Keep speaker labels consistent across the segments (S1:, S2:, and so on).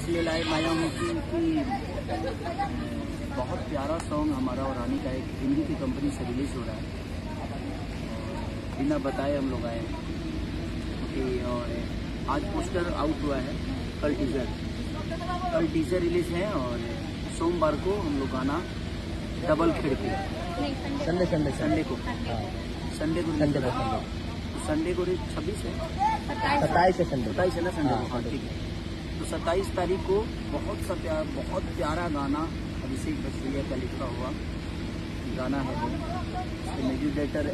S1: इसलिए लाए मायामुखी की बहुत प्यारा सॉन्ग हमारा और रानी का एक हिंदी की कंपनी से रिलीज़ हो रहा है। और बिना बताए हम लोग आए हैं क्योंकि और आज पोस्टर आउट हुआ है, कल टीज़र रिलीज़ है और सोमवार को हम लोग गाना डबल खिड़की संडे को संडे को 26 है
S2: 27 है संडे
S1: 27 है ना संडे को। हाँ ठीक है, तो 27 तारीख को बहुत प्यारा गाना अभिषेक बच्चैया का लिखा हुआ गाना है वो। म्यूजिक डायरेक्टर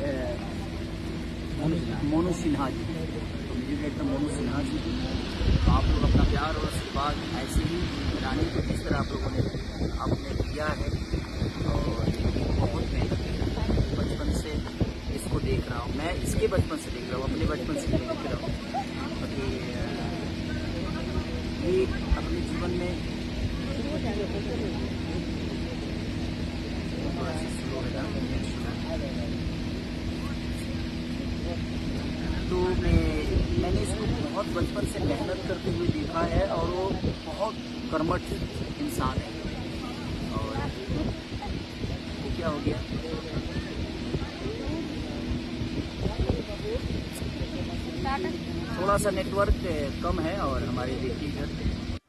S1: मोनू सिन्हा जी, तो म्यूजिक डायरेक्टर मोनू सिन्हा जी। तो आप लोग अपना प्यार और आशीर्वाद ऐसे ही रानी को जिस तरह आप लोगों ने आपने किया है, और बहुत मेहनत बचपन से इसको देख रहा हूँ मैं, इसके बचपन से देख रहा हूँ, अपने बचपन से देख रहा हूँ। बाकी ये अपने जीवन में थोड़ा सा स्लो है तो मैंने इसको बहुत बचपन से मेहनत करते हुए देखा है और वो बहुत कर्मठ इंसान है। और वो क्या हो गया, थोड़ा सा नेटवर्क कम है और हमारे देखिए इधर